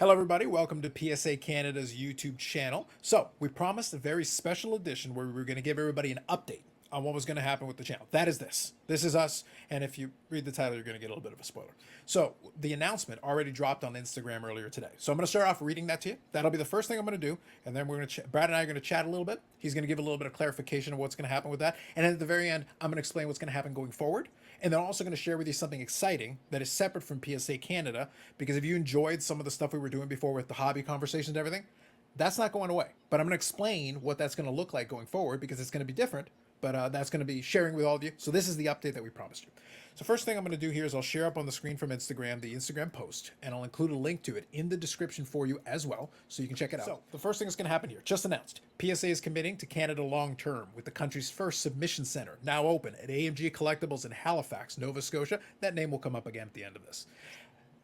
Hello, everybody. Welcome to PSA Canada's YouTube channel. So, we promised a very special edition where we were going to give everybody an update on what was going to happen with the channel. That is this. This is us. And if you read the title, you're going to get a little bit of a spoiler. So, the announcement already dropped on Instagram earlier today. So, I'm going to start off reading that to you. That'll be the first thing I'm going to do. And then we're going to, Brad and I are going to chat a little bit. He's going to give a little bit of clarification of what's going to happen with that. And then at the very end, I'm going to explain what's going to happen going forward. And then I'm also going to share with you something exciting that is separate from PSA Canada, because if you enjoyed some of the stuff we were doing before with the hobby conversations and everything, that's not going away. But I'm going to explain what that's going to look like going forward, because it's going to be different, but that's going to be sharing with all of you. So this is the update that we promised you. So first thing I'm going to do here is I'll share up on the screen from Instagram the Instagram post, and I'll include a link to it in the description for you as well, so you can check it out. So the first thing that's going to happen here, just announced, PSA is committing to Canada long term with the country's first submission center, now open at AMG Collectibles in Halifax, Nova Scotia. That name will come up again at the end of this.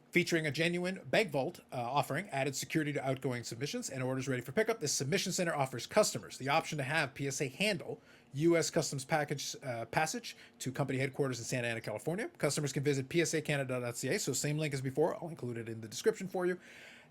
Featuring a genuine bank vault offering, added security to outgoing submissions, and orders ready for pickup, this submission center offers customers the option to have PSA handle U.S. Customs passage to company headquarters in Santa Ana, California. Customers can visit psacanada.ca, so same link as before. I'll include it in the description for you.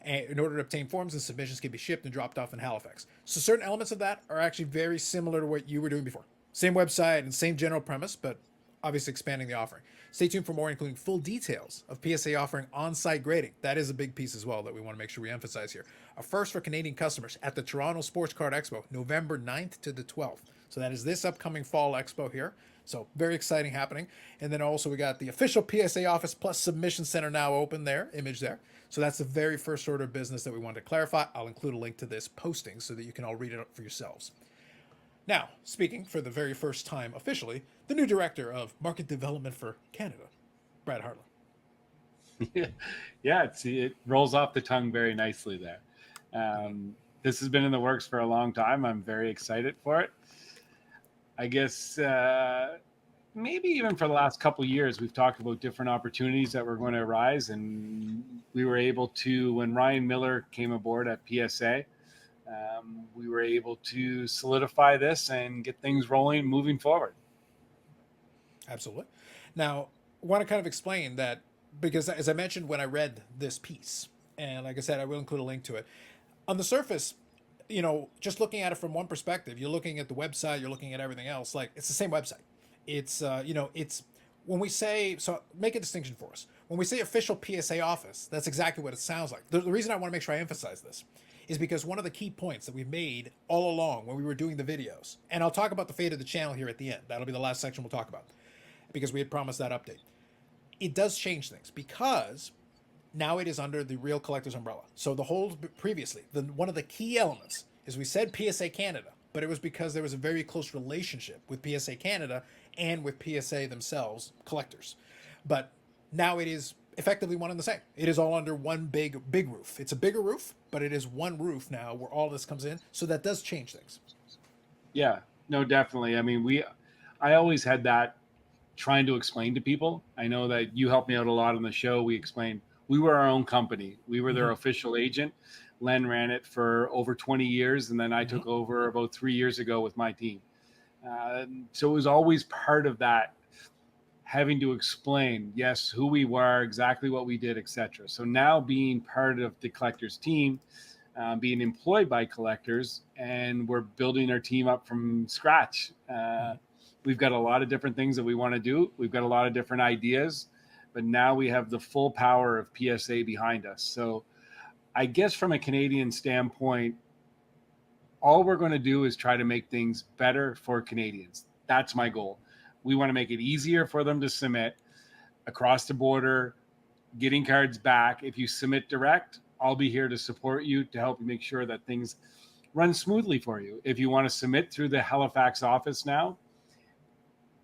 And in order to obtain forms, and submissions can be shipped and dropped off in Halifax. So certain elements of that are actually very similar to what you were doing before. Same website and same general premise, but obviously expanding the offering. Stay tuned for more, including full details of PSA offering on-site grading. That is a big piece as well that we want to make sure we emphasize here. A first for Canadian customers at the Toronto Sport Card Expo, November 9th to the 12th. So that is this upcoming fall expo here. So very exciting happening. And then also we got the official PSA office plus submission center now open there, image there. So that's the very first order of business that we wanted to clarify. I'll include a link to this posting so that you can all read it up for yourselves. Now, speaking for the very first time officially, the new director of market development for Canada, Brad Hartley. Yeah, it rolls off the tongue very nicely there. This has been in the works for a long time. I'm very excited for it. I guess maybe even for the last couple of years, we've talked about different opportunities that were going to arise, and we were able to, when Ryan Miller came aboard at PSA, we were able to solidify this and get things rolling, moving forward. Absolutely. Now, I want to kind of explain that, because as I mentioned when I read this piece, and like I said, I will include a link to it. On the surface, you know, just looking at it from one perspective, you're looking at the website, you're looking at everything else, like it's the same website. It's, it's when we say, so make a distinction for us. When we say official PSA office, that's exactly what it sounds like. The reason I want to make sure I emphasize this is because one of the key points that we've made all along when we were doing the videos, and I'll talk about the fate of the channel here at the end. That'll be the last section we'll talk about, because we had promised that update. It does change things because now it is under the Real Collectors umbrella. So the whole previously, one of the key elements is we said PSA Canada, but it was because there was a very close relationship with PSA Canada and with PSA themselves, collectors. But now it is effectively one and the same. It is all under one big roof. It's a bigger roof, but it is one roof now where all this comes in. So that does change things. Yeah, no, definitely. I mean, I always had that trying to explain to people. I know that you helped me out a lot on the show. We explained we were our own company. We were their official agent. Len ran it for over 20 years, and then I took over about 3 years ago with my team. So it was always part of that, having to explain, yes, who we were, exactly what we did, etc. So now being part of the collectors team, being employed by collectors, and we're building our team up from scratch. We've got a lot of different things that we want to do. We've got a lot of different ideas, but now we have the full power of PSA behind us. So I guess from a Canadian standpoint, all we're going to do is try to make things better for Canadians. That's my goal. We want to make it easier for them to submit across the border, getting cards back. If you submit direct, I'll be here to support you, to help you make sure that things run smoothly for you. If you want to submit through the Halifax office now,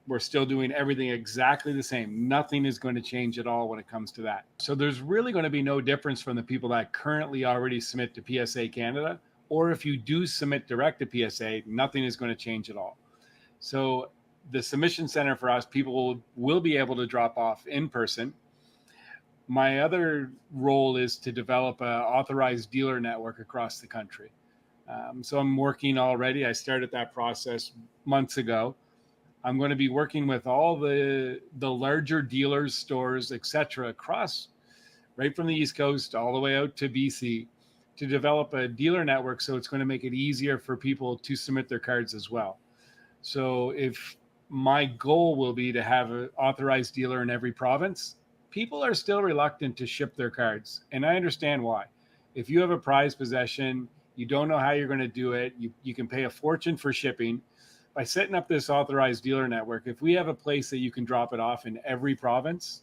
we're still doing everything exactly the same. Nothing is going to change at all when it comes to that. So there's really going to be no difference from the people that currently already submit to PSA Canada, or if you do submit direct to PSA, nothing is going to change at all. So the submission center for us, people will be able to drop off in person. My other role is to develop an authorized dealer network across the country. So I'm working already. I started that process months ago. I'm going to be working with all the larger dealers, stores, etc., across right from the East Coast all the way out to BC to develop a dealer network. So it's going to make it easier for people to submit their cards as well. So if my goal will be to have an authorized dealer in every province, people are still reluctant to ship their cards. And I understand why. If you have a prized possession, you don't know how you're going to do it, you can pay a fortune for shipping. By setting up this authorized dealer network, if we have a place that you can drop it off in every province,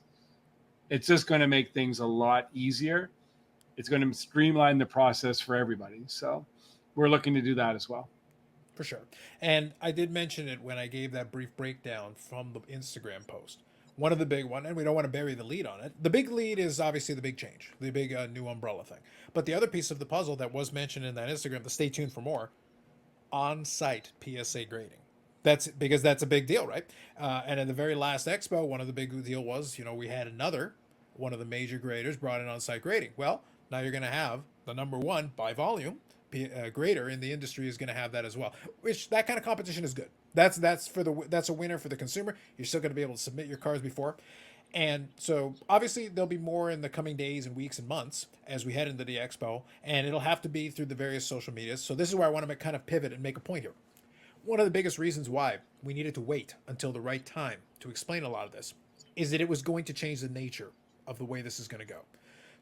it's just going to make things a lot easier. It's going to streamline the process for everybody. So we're looking to do that as well. For sure. And I did mention it when I gave that brief breakdown from the Instagram post. One of the big one, and we don't want to bury the lead on it. The big lead is obviously the big change, the big new umbrella thing. But the other piece of the puzzle that was mentioned in that Instagram, the stay tuned for more, on-site PSA grading. That's because that's a big deal, right? And at the very last expo, one of the big deal was, we had one of the major graders brought in on-site grading. Well, now you're going to have the number one by volume grader in the industry is going to have that as well. Which that kind of competition is good. That's a winner for the consumer. You're still going to be able to submit your cards before. And so obviously there'll be more in the coming days and weeks and months as we head into the expo, and it'll have to be through the various social medias. So this is where I want to kind of pivot and make a point here. One of the biggest reasons why we needed to wait until the right time to explain a lot of this is that it was going to change the nature of the way this is going to go.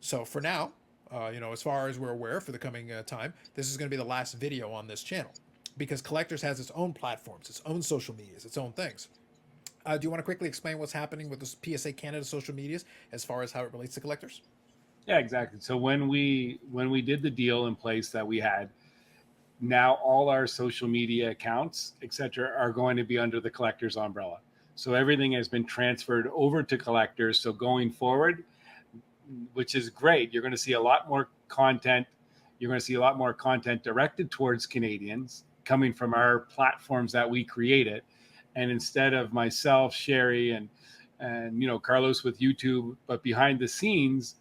So for now, as far as we're aware for the coming time, this is going to be the last video on this channel because Collectors has its own platforms, its own social medias, its own things. Do you want to quickly explain what's happening with the PSA Canada social medias as far as how it relates to Collectors? Yeah, exactly. So when we did the deal in place that we had, now all our social media accounts, etc., are going to be under the Collectors umbrella. So everything has been transferred over to Collectors. So going forward, which is great, you're going to see a lot more content. You're going to see a lot more content directed towards Canadians coming from our platforms that we created. And instead of myself, Sherry, and Carlos with YouTube, but behind the scenes,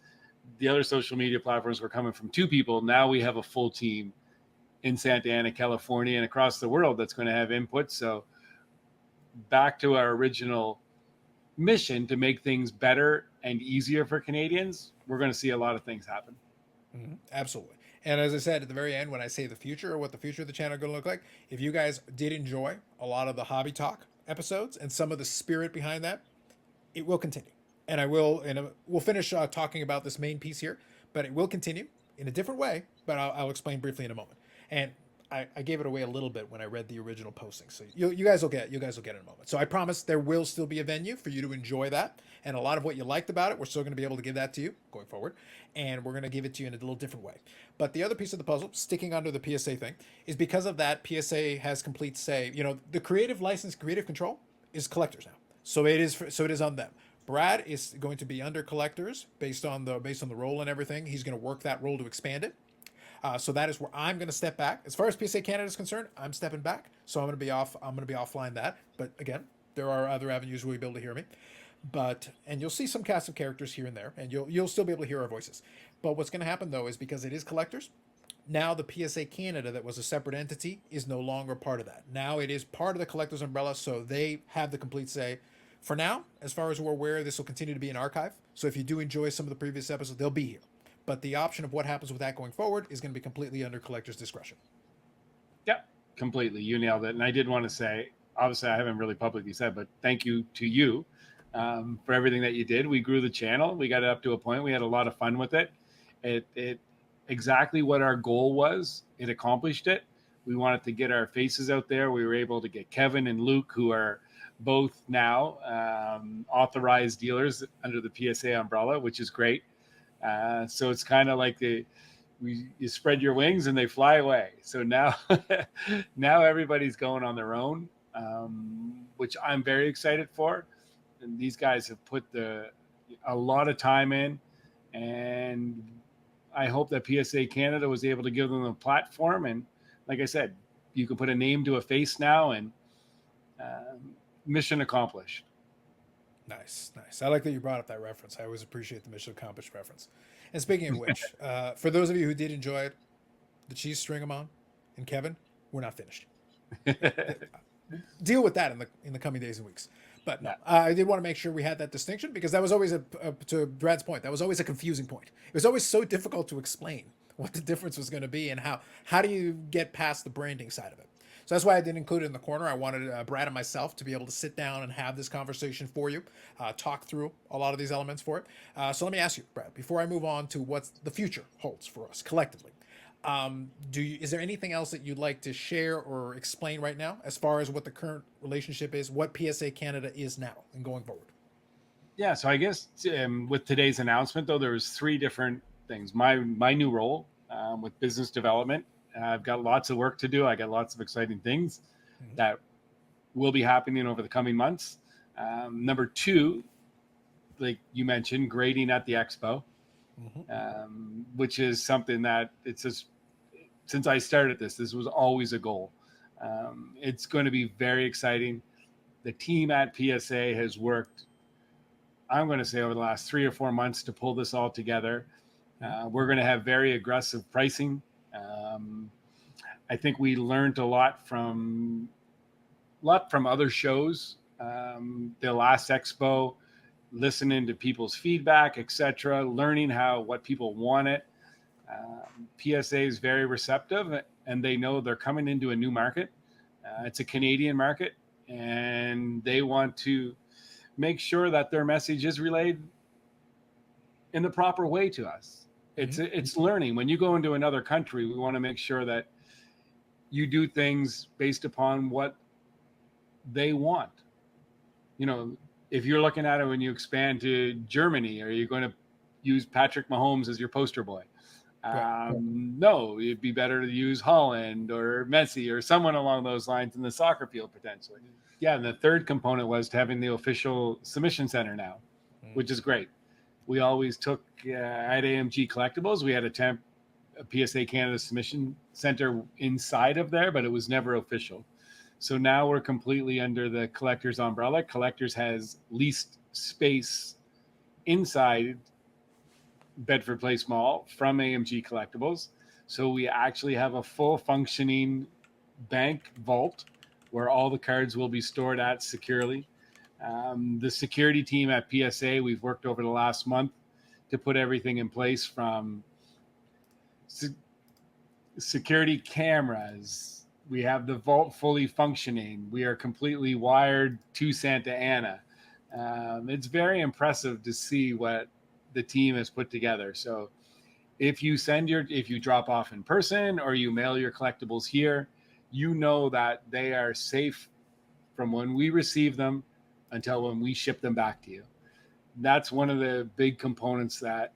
the other social media platforms were coming from two people. Now we have a full team in Santa Ana, California, and across the world that's going to have input. So back to our original mission to make things better and easier for Canadians, we're going to see a lot of things happen. Mm-hmm. Absolutely. And as I said at the very end, when I say the future or what the future of the channel is going to look like, if you guys did enjoy a lot of the hobby talk episodes and some of the spirit behind that, it will continue. And we'll finish talking about this main piece here, but it will continue in a different way, but I'll explain briefly in a moment. And I gave it away a little bit when I read the original posting, so you guys will get it in a moment. So I promise there will still be a venue for you to enjoy that, and a lot of what you liked about it, we're still going to be able to give that to you going forward, and we're going to give it to you in a little different way. But the other piece of the puzzle, sticking under the PSA thing, is because of that, PSA has complete say. The creative license, creative control is Collectors now, so it is on them. Brad is going to be under Collectors based on the role and everything. He's going to work that role to expand it. So that is where I'm going to step back. As far as PSA Canada is concerned, I'm stepping back. So I'm going to be offline that. But again, there are other avenues where you'll be able to hear me. And you'll see some cast of characters here and there, and you'll still be able to hear our voices. But what's going to happen though is because it is Collectors, now the PSA Canada that was a separate entity is no longer part of that. Now it is part of the Collectors umbrella, so they have the complete say. For now, as far as we're aware, this will continue to be an archive. So if you do enjoy some of the previous episodes, they'll be here. But the option of what happens with that going forward is going to be completely under Collectors' discretion. Yeah, completely. You nailed it. And I did want to say, obviously I haven't really publicly said, but thank you to you for everything that you did. We grew the channel. We got it up to a point. We had a lot of fun with it. It exactly what our goal was. It accomplished it. We wanted to get our faces out there. We were able to get Kevin and Luke, who are both now authorized dealers under the PSA umbrella, which is great. So it's kind of like you spread your wings and they fly away. So now, now everybody's going on their own, which I'm very excited for. And these guys have put a lot of time in, and I hope that PSA Canada was able to give them a platform. And like I said, you can put a name to a face now, and mission accomplished. Nice. I like that you brought up that reference. I always appreciate the mission accomplished reference. And speaking of which, for those of you who did enjoy it, the cheese stringamon and Kevin, we're not finished. Deal with that in the coming days and weeks. But no, Yeah. I did want to make sure we had that distinction because that was always to Brad's point, that was always a confusing point. It was always so difficult to explain what the difference was going to be and how do you get past the branding side of it. So that's why I didn't include it in the corner. I wanted Brad and myself to be able to sit down and have this conversation for you, talk through a lot of these elements for it. So let me ask you, Brad, before I move on to what the future holds for us collectively. Is there anything else that you'd like to share or explain right now as far as what the current relationship is, what PSA Canada is now and going forward? Yeah. So I guess with today's announcement, though, there was three different things. My new role with business development. I've got lots of work to do. I got lots of exciting things that will be happening over the coming months. Number two, like you mentioned, grading at the expo, which is something that it's just since I started this was always a goal. It's going to be very exciting. The team at PSA has worked, I'm going to say, over the last 3 or 4 months to pull this all together. We're going to have very aggressive pricing. I think we learned a lot from other shows. The last expo, listening to people's feedback, etc., learning what people wanted. PSA is very receptive, and they know they're coming into a new market. It's a Canadian market, and they want to make sure that their message is relayed in the proper way to us. It's learning. When you go into another country, we want to make sure that you do things based upon what they want. You know, if you're looking at it when you expand to Germany, are you going to use Patrick Mahomes as your poster boy? No, it'd be better to use Holland or Messi or someone along those lines in the soccer field potentially. Yeah, and the third component was having the official submission center now, which is great. We always took at AMG Collectibles, we had a PSA Canada Submission Center inside of there, but it was never official. So now we're completely under the Collectors umbrella. Collectors has leased space inside Bedford Place Mall from AMG Collectibles. So we actually have a full functioning bank vault where all the cards will be stored at securely. The security team at PSA, we've worked over the last month to put everything in place from security cameras. We have the vault fully functioning. We are completely wired to Santa Ana. It's very impressive to see what the team has put together. So if you drop off in person or you mail your collectibles here, you know that they are safe from when we receive them until when we ship them back to you. That's one of the big components that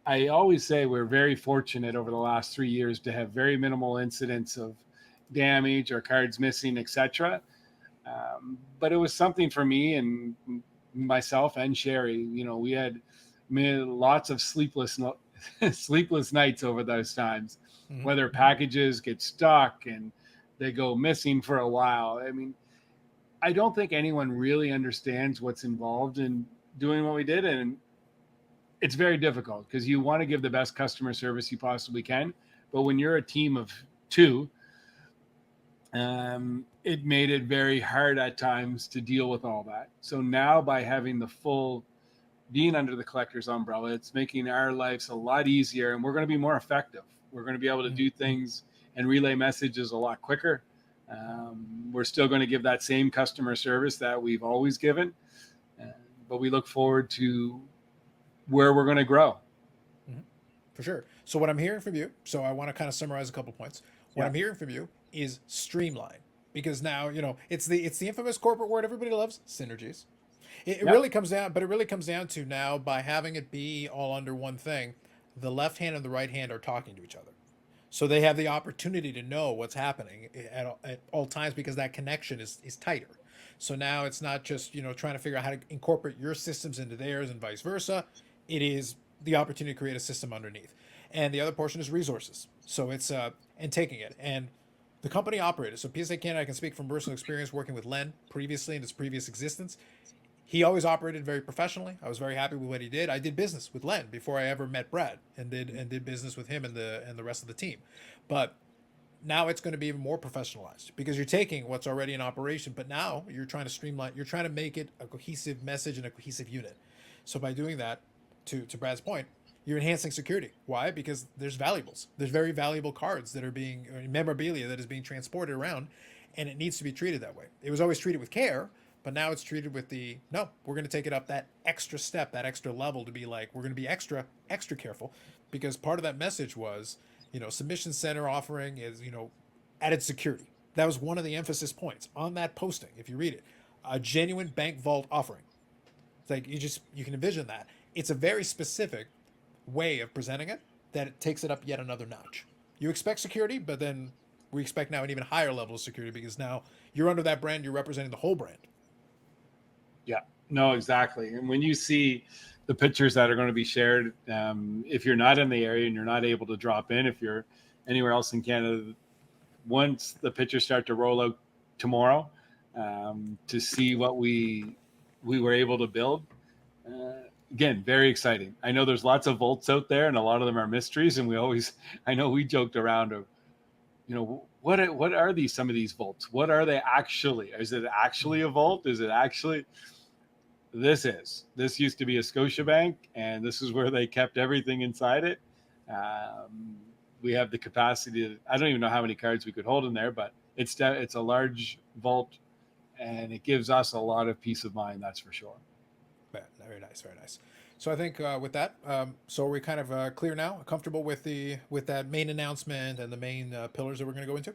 I always say we're very fortunate over the last 3 years to have very minimal incidents of damage or cards missing, etc. But it was something for me and myself and Sherry. You know, we had lots of sleepless nights over those times, whether packages get stuck and they go missing for a while. I mean, I don't think anyone really understands what's involved in doing what we did. And it's very difficult because you want to give the best customer service you possibly can. But when you're a team of two, it made it very hard at times to deal with all that. So now by having being under the Collectors umbrella, it's making our lives a lot easier, and we're going to be more effective. We're going to be able to do things and relay messages a lot quicker. We're still going to give that same customer service that we've always given, but we look forward to where we're going to grow. For sure. So what I'm hearing from you, so I want to kind of summarize a couple points. What I'm hearing from you is streamline, because now, you know, it's the infamous corporate word everybody loves, synergies. It really comes down, but it really comes down to now, by having it be all under one thing, the left hand and the right hand are talking to each other. So they have the opportunity to know what's happening at all times, because that connection is tighter. So now it's not just, you know, trying to figure out how to incorporate your systems into theirs and vice versa. It is the opportunity to create a system underneath. And the other portion is resources. So it's and taking it. And the company operated. So PSA Canada, I can speak from personal experience working with Len previously in his previous existence. He always operated very professionally. I was very happy with what he did. I did business with Len before I ever met Brad, and did business with him and the rest of the team. But Now it's going to be even more professionalized because you're taking what's already in operation, but now you're trying to streamline, you're trying to make it a cohesive message and a cohesive unit. So by doing that, to Brad's point, you're enhancing security. Why? Because there's valuables. There's very valuable cards that are being, memorabilia that is being transported around, and it needs to be treated that way. It was always treated with care, but now it's treated with the, no, we're going to take it up that extra step, that extra level to be like, we're going to be extra, extra careful, because part of that message was, Submission Center offering is, added security. That was one of the emphasis points on that posting. If you read it, a genuine bank vault offering. It's like you can envision that. It's a very specific way of presenting it that it takes it up yet another notch. You expect security, but then we expect now an even higher level of security because now you're under that brand, you're representing the whole brand. Yeah, no, exactly. And when you see the pictures that are going to be shared, if you're not in the area and you're not able to drop in, if you're anywhere else in Canada, once the pictures start to roll out tomorrow, to see what we were able to build, again, very exciting. I know there's lots of vaults out there and a lot of them are mysteries, and I know we joked around of, what are these, some of these vaults? What are they actually? Is it actually a vault? Is it actually? This used to be a Scotiabank, and this is where they kept everything inside it. We have the capacity to, I don't even know how many cards we could hold in there, but it's a large vault, and it gives us a lot of peace of mind. That's for sure. Very nice, very nice. So I think with that, so we're kind of clear now, comfortable with that main announcement and the main pillars that we're going to go into.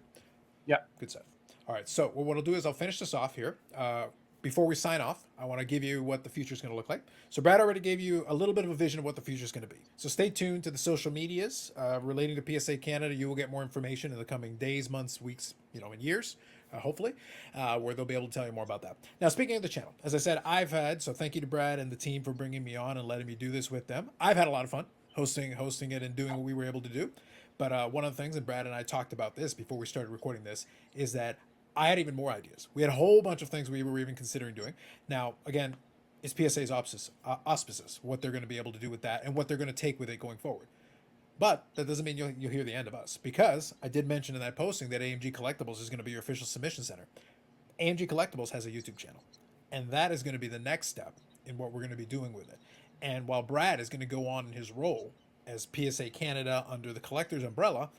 Yeah, good stuff. All right, so what I'll do is I'll finish this off here. Before we sign off, I want to give you what the future is going to look like. So Brad already gave you a little bit of a vision of what the future is going to be. So stay tuned to the social medias relating to PSA Canada. You will get more information in the coming days, months, weeks, and years, hopefully, where they'll be able to tell you more about that. Now, speaking of the channel, as I said, so thank you to Brad and the team for bringing me on and letting me do this with them. I've had a lot of fun hosting it and doing what we were able to do. But one of the things, and Brad and I talked about this before we started recording this, is that I had even more ideas. We had a whole bunch of things we were even considering doing. Now, again, it's PSA's auspices, what they're going to be able to do with that and what they're going to take with it going forward. But that doesn't mean you'll hear the end of us, because I did mention in that posting that AMG Collectibles is going to be your official submission center. AMG Collectibles has a YouTube channel, and that is going to be the next step in what we're going to be doing with it. And while Brad is going to go on in his role as PSA Canada under the collector's umbrella,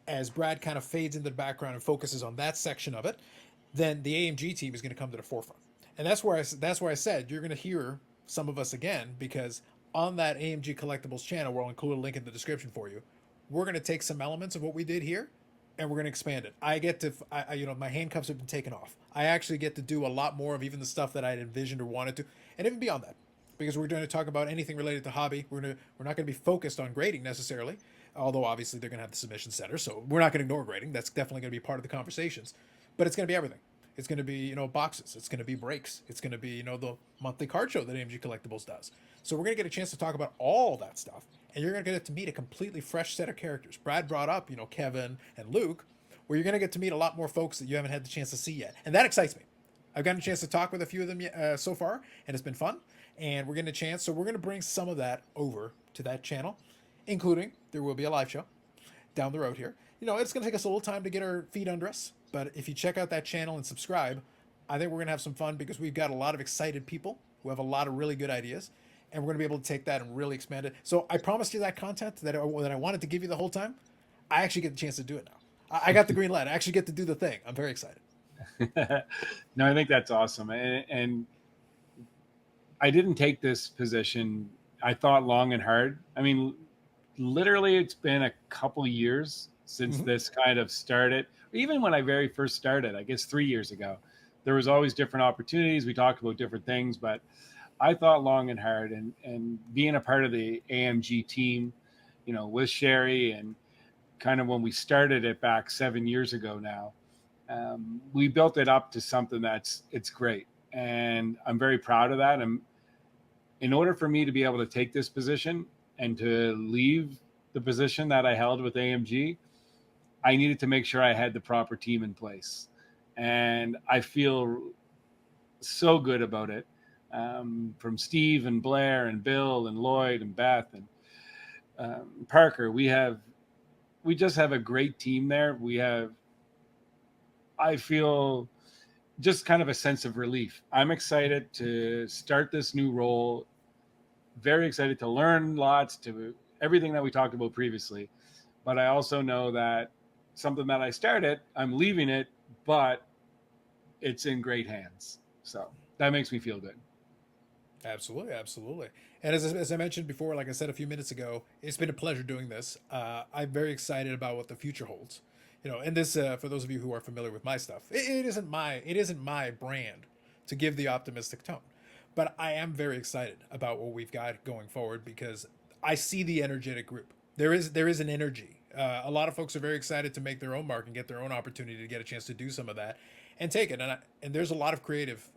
as Brad kind of fades into the background and focuses on that section of it, then the AMG team is going to come to the forefront. And that's where I said you're going to hear some of us again, because on that AMG Collectibles channel, where I'll include a link in the description for you, we're going to take some elements of what we did here and we're going to expand it. I get to, my handcuffs have been taken off. I actually get to do a lot more of even the stuff that I had envisioned or wanted to, and even beyond that, because we're going to talk about anything related to hobby. We're not going to be focused on grading necessarily, although obviously they're going to have the submission center, so we're not going to ignore grading. That's definitely going to be part of the conversations, but it's going to be everything. It's going to be, boxes. It's going to be breaks. It's going to be, the monthly card show that AMG Collectibles does. So we're going to get a chance to talk about all that stuff, and you're going to get to meet a completely fresh set of characters. Brad brought up, Kevin and Luke, where you're going to get to meet a lot more folks that you haven't had the chance to see yet, and that excites me. I've gotten a chance to talk with a few of them so far, and it's been fun, and we're getting a chance. So we're going to bring some of that over to that channel, including there will be a live show down the road here. It's going to take us a little time to get our feet under us, but if you check out that channel and subscribe, I think we're going to have some fun, because we've got a lot of excited people who have a lot of really good ideas, and we're going to be able to take that and really expand it. So I promised you that content that I wanted to give you the whole time. I actually get the chance to do it now. I got the green light. I actually get to do the thing. I'm very excited. No, I think that's awesome. And I didn't take this position. I thought long and hard. I mean, literally it's been a couple years since this kind of started. Even when I very first started, I guess 3 years ago, there was always different opportunities. We talked about different things, but I thought long and hard, and being a part of the AMG team, with Sherry, and kind of when we started it back 7 years ago now, we built it up to something it's great. And I'm very proud of that. And in order for me to be able to take this position and to leave the position that I held with AMG, I needed to make sure I had the proper team in place. And I feel so good about it. From Steve and Blair and Bill and Lloyd and Beth and Parker, we have we just have a great team there. I feel just kind of a sense of relief. I'm excited to start this new role. Very excited to learn lots, to everything that we talked about previously. But I also know that something that I started, I'm leaving it, but it's in great hands. So that makes me feel good. Absolutely, absolutely. And as I mentioned before, like I said a few minutes ago, it's been a pleasure doing this. I'm very excited about what the future holds. And this, for those of you who are familiar with my stuff, it isn't my brand to give the optimistic tone, but I am very excited about what we've got going forward because I see the energetic group. There is an energy. A lot of folks are very excited to make their own mark and get their own opportunity to get a chance to do some of that and take it. And there's a lot of creative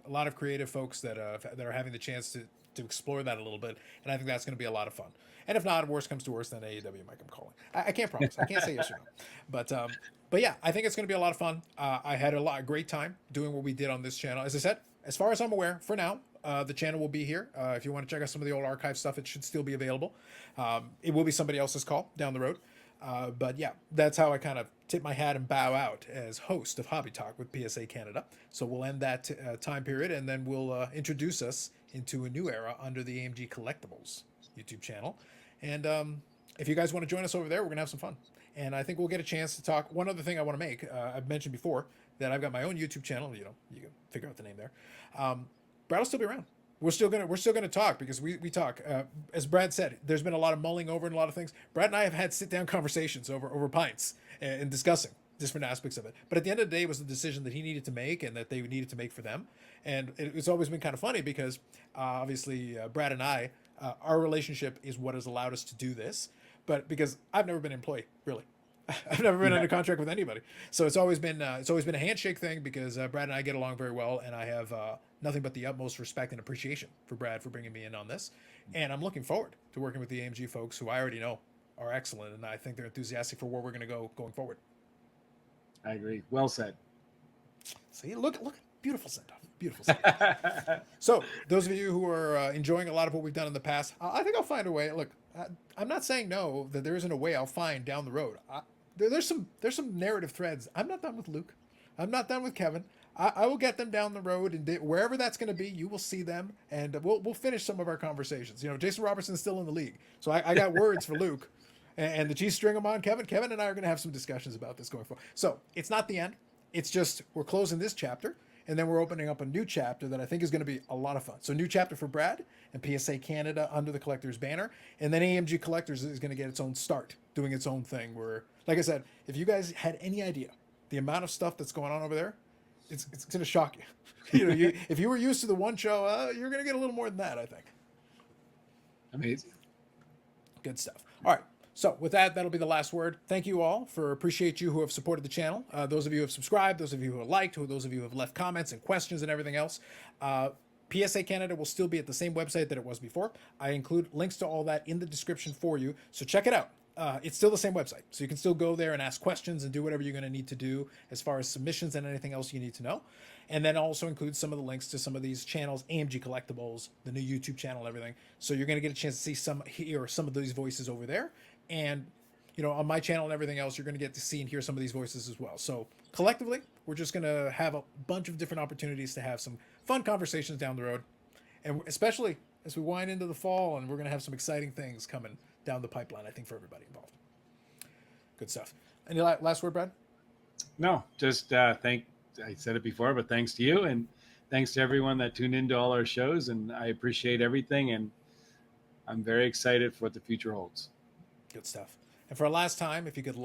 folks that are having the chance to explore that a little bit. And I think that's going to be a lot of fun. And if not, worst comes to worst, then AEW might come calling. I can't promise. I can't say yes or no. But yeah, I think it's going to be a lot of fun. I had a great time doing what we did on this channel. As I said, as far as I'm aware, for now, the channel will be here. If you want to check out some of the old archive stuff, it should still be available. It will be somebody else's call down the road. But yeah, that's how I kind of tip my hat and bow out as host of Hobby Talk with PSA Canada. So we'll end that time period, and then we'll introduce us into a new era under the AMG Collectibles YouTube channel. And if you guys want to join us over there, we're going to have some fun. And I think we'll get a chance to talk. One other thing I want to make, I've mentioned before that I've got my own YouTube channel. You can figure out the name there. Brad will still be around. We're still gonna talk because we talk. As Brad said, there's been a lot of mulling over and a lot of things. Brad and I have had sit down conversations over pints and discussing different aspects of it. But at the end of the day, it was the decision that he needed to make and that they needed to make for them. And it's always been kind of funny because obviously Brad and I, our relationship is what has allowed us to do this. But because I've never been an employee, really. I've never been under contract with anybody, so it's always been a handshake thing because Brad and I get along very well, and I have nothing but the utmost respect and appreciation for Brad for bringing me in on this, and I'm looking forward to working with the AMG folks who I already know are excellent, and I think they're enthusiastic for where we're going to go going forward. I agree. Well said. See, look, beautiful send off, beautiful send off. So those of you who are enjoying a lot of what we've done in the past, I think I'll find a way. Look, I'm not saying no that there isn't a way I'll find down the road. There's some narrative threads. I'm not done with Luke. I'm not done with Kevin. I will get them down the road, and wherever that's going to be, you will see them, and we'll finish some of our conversations. Jason Robertson's still in the league, so I got words for Luke, and the G string them on Kevin. Kevin and I are going to have some discussions about this going forward. So it's not the end. It's just we're closing this chapter, and then we're opening up a new chapter that I think is going to be a lot of fun. So new chapter for Brad and PSA Canada under the Collectors banner, and then AMG Collectors is going to get its own start, doing its own thing. Where, like I said, if you guys had any idea the amount of stuff that's going on over there, it's going to shock you. If you were used to the one show, you're going to get a little more than that, I think. Amazing. Good stuff. All right. So with that, that'll be the last word. Thank you all appreciate you who have supported the channel. Those of you who have subscribed, those of you who have liked, those of you who have left comments and questions and everything else. PSA Canada will still be at the same website that it was before. I include links to all that in the description for you. So check it out. It's still the same website. So you can still go there and ask questions and do whatever you're going to need to do as far as submissions and anything else you need to know. And then also include some of the links to some of these channels, AMG Collectibles, the new YouTube channel, everything. So you're going to get a chance to see hear some of these voices over there. And, on my channel and everything else, you're going to get to see and hear some of these voices as well. So collectively, we're just going to have a bunch of different opportunities to have some fun conversations down the road. And especially as we wind into the fall, and we're going to have some exciting things coming down the pipeline, I think, for everybody involved. Good stuff. Any last word, Brad? No, just I said it before, but thanks to you, and thanks to everyone that tuned into all our shows, and I appreciate everything, and I'm very excited for what the future holds. Good stuff. And for a last time, if you could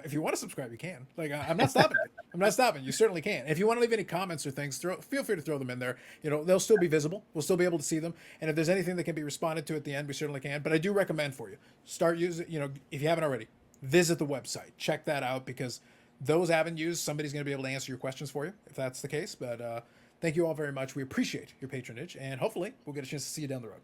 if you want to subscribe, you can. I'm not stopping you. I'm not stopping. You certainly can. If you want to leave any comments or things, feel free to throw them in there. They'll still be visible. We'll still be able to see them. And if there's anything that can be responded to at the end, we certainly can. But I do recommend for you, start using, if you haven't already, visit the website. Check that out because those avenues, somebody's going to be able to answer your questions for you if that's the case. But thank you all very much. We appreciate your patronage, and hopefully we'll get a chance to see you down the road.